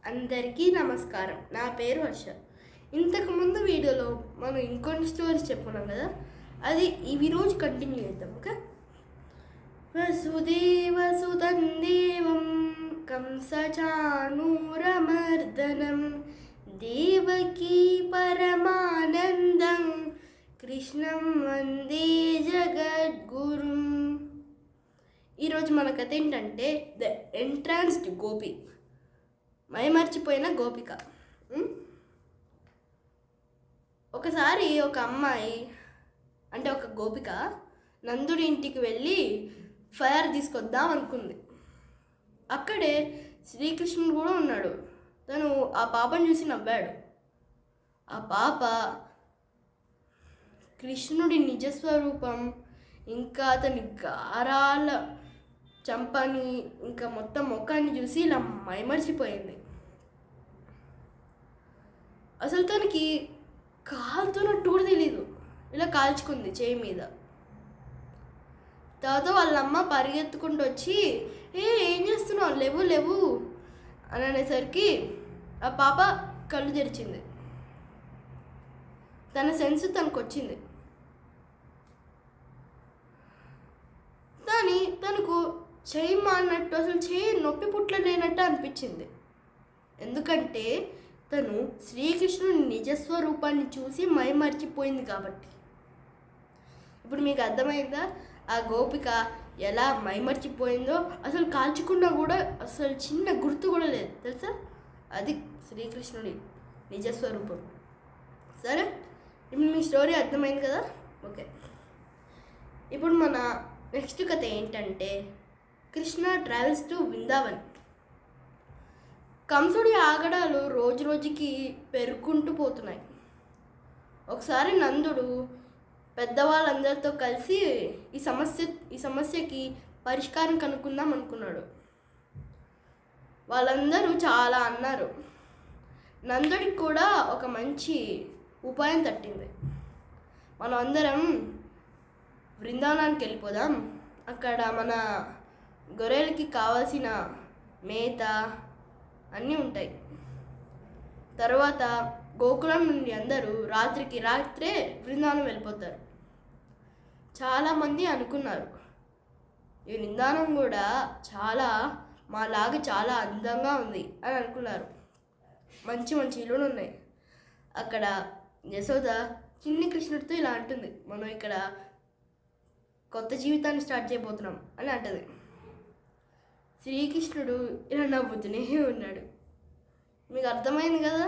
అందరికీ నమస్కారం. నా పేరు హర్ష. ఇంతకుముందు వీడియోలో మనం ఇంకొన్ని స్టోరీస్ చెప్పుకున్నాం కదా, అది ఈరోజు కంటిన్యూ చేద్దాం. ఓకే. వసుదేవసుతం దేవం కంసచానూరమర్దనం దేవకీ పరమానందం కృష్ణం వందే జగద్గురుం. ఈరోజు మన కథ ఏంటంటే ద ఎంట్రాన్స్డ్ గోపి, మైమర్చిపోయిన గోపిక. ఒకసారి ఒక అమ్మాయి అంటే ఒక గోపిక నందుడి ఇంటికి వెళ్ళి ఫైర్ తీసుకొద్దాం అనుకుంది. అక్కడే శ్రీకృష్ణుడు కూడా ఉన్నాడు. తను ఆ పాపను చూసి నవ్వాడు. ఆ పాప కృష్ణుడి నిజస్వరూపం, ఇంకా అతని గారాల చంపని, ఇంకా మొత్తం ముఖాన్ని చూసి ఇలా మైమర్చిపోయింది. అసలు తనకి కాలుతున్నట్టు కూడా తెలీదు. ఇలా కాల్చుకుంది చేయి మీద. తర్వాత వాళ్ళ అమ్మ పరిగెత్తుకుంటూ వచ్చి ఏం చేస్తున్నావు, లేవు లేవు అని అనేసరికి ఆ పాప కళ్ళు తెరిచింది. తన సెన్స్ తనకు వచ్చింది. కానీ తనకు చేయి మాన్నట్టు, అసలు చేయి నొప్పి పుట్టలేనట్టు అనిపించింది. ఎందుకంటే తను శ్రీకృష్ణుని నిజస్వరూపాన్ని చూసి మైమర్చిపోయింది కాబట్టి. ఇప్పుడు మీకు అర్థమైందా ఆ గోపిక ఎలా మైమర్చిపోయిందో? అసలు కాల్చుకున్నా కూడా అసలు చిన్న గుర్తు కూడా లేదు తెలుసా? అది శ్రీకృష్ణుడి నిజస్వరూపం. సరే, ఇప్పుడు మీ స్టోరీ అర్థమైంది కదా? ఓకే. ఇప్పుడు మన నెక్స్ట్ కథ ఏంటంటే కృష్ణ ట్రావెల్స్ టు వృందావన్. కంసుడి ఆగడాలు రోజు రోజుకి పెరుగుకుంటూ పోతున్నాయి. ఒకసారి నందుడు పెద్దవాళ్ళందరితో కలిసి ఈ సమస్యకి పరిష్కారం కనుక్కుందాం అనుకున్నాడు. వాళ్ళందరూ చాలా అన్నారు. నందుడికి కూడా ఒక మంచి ఉపాయం తట్టింది. మనం అందరం బృందావనానికి వెళ్ళిపోదాం. అక్కడ మన గొర్రెలకి కావాల్సిన మేత అన్నీ ఉంటాయి. తర్వాత గోకులం నుండి అందరూ రాత్రికి రాత్రే బృందావనం వెళ్ళిపోతారు. చాలామంది అనుకున్నారు ఈ బృందావనం కూడా మాలాగా చాలా అందంగా ఉంది అని అనుకున్నారు. మంచి మంచి ఇల్లులు ఉన్నాయి. అక్కడ యశోద చిన్ని కృష్ణుడితో ఇలా అంటుంది, మనం ఇక్కడ కొత్త జీవితాన్ని స్టార్ట్ చేయబోతున్నాం అని అంటది. శ్రీకృష్ణుడు ఇలా నవ్వుతూనే ఉన్నాడు. మీకు అర్థమైంది కదా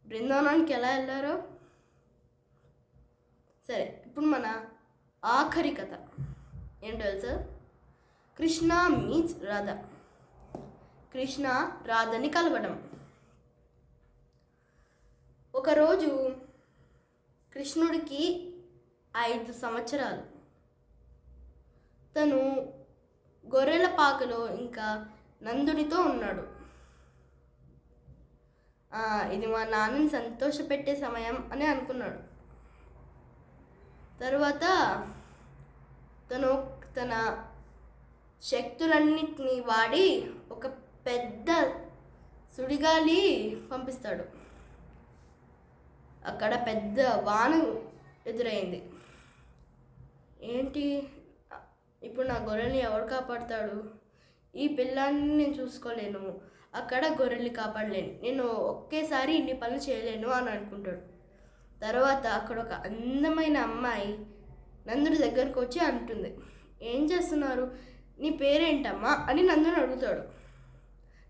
బృందావనానికి ఎలా వెళ్ళారో? సరే, ఇప్పుడు మన ఆఖరి కథ ఏంటో తెలుసా? కృష్ణ మీట్స్ రాధ. కృష్ణ రాధని కలవడం. ఒకరోజు కృష్ణుడికి 5 సంవత్సరాలు. తను గొర్రెల పాకలో ఇంకా నందుడితో ఉన్నాడు. ఇది మా నాన్నని సంతోషపెట్టే సమయం అని అనుకున్నాడు. తర్వాత తను తన శక్తులన్నిటినీ వాడి ఒక పెద్ద సుడిగాలి పంపిస్తాడు. అక్కడ పెద్ద వాన ఎదురైంది. ఏంటి, ఇప్పుడు నా గొర్రెల్ని ఎవరు కాపాడుతాడు? ఈ పిల్లాన్ని నేను చూసుకోలేను, అక్కడ గొర్రెల్ని కాపాడలేను, నేను ఒకేసారి ఇన్ని పనులు చేయలేను అని అనుకుంటాడు. తర్వాత అక్కడ ఒక అందమైన అమ్మాయి నందుడి దగ్గరకు వచ్చి అంటుంది, ఏం చేస్తున్నారు, నీ పేరేంటమ్మా అని నందుని అడుగుతాడు.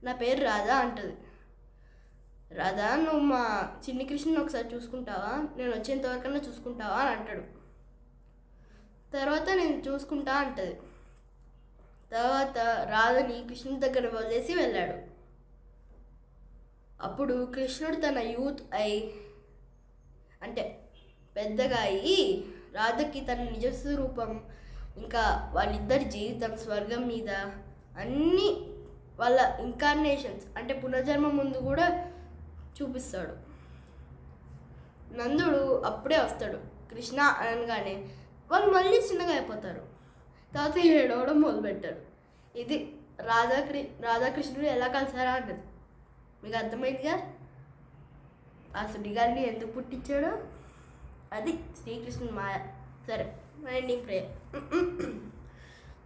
నా పేరు రాధా అంటది. రాధా, నువ్వు మా చిన్ని కృష్ణని ఒకసారి చూసుకుంటావా, నేను వచ్చేంతవరకన్నా చూసుకుంటావా అని అంటాడు. తర్వాత నేను చూసుకుంటా అంటది. తర్వాత రాధని కృష్ణుడి దగ్గర వదిలేసి వెళ్ళాడు. అప్పుడు కృష్ణుడు తన యూత్ అంటే పెద్దగా అయ్యి రాధకి తన నిజస్వరూపం, ఇంకా వాళ్ళిద్దరి జీవితం స్వర్గం మీద అన్నీ వాళ్ళ ఇన్కార్నేషన్స్ అంటే పునర్జన్మ ముందు కూడా చూపిస్తాడు. నందుడు అప్పుడే వస్తాడు. కృష్ణ అనగానే వాళ్ళు మళ్ళీ చిన్నగా అయిపోతారు. తర్వాత ఏడవడం మొదలుపెట్టాడు. ఇది రాధాకృష్ణుడు ఎలా కలిసారా అన్నది. మీకు అర్థమైందిగా ఆ సుడిగాలిని ఎందుకు పుట్టించాడో? అది శ్రీకృష్ణుని మాయ. సరే, ఎండింగ్ ప్రేయర్.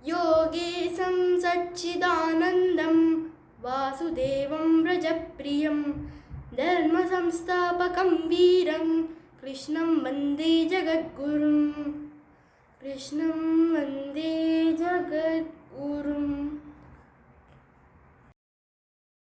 యోగేశం సచ్చిదానందం వాసుదేవం వ్రజప్రియం ధర్మ సంస్థాపకం వీరం కృష్ణం వందే జగద్గురుం. కృష్ణం వందే జగద్గురుం.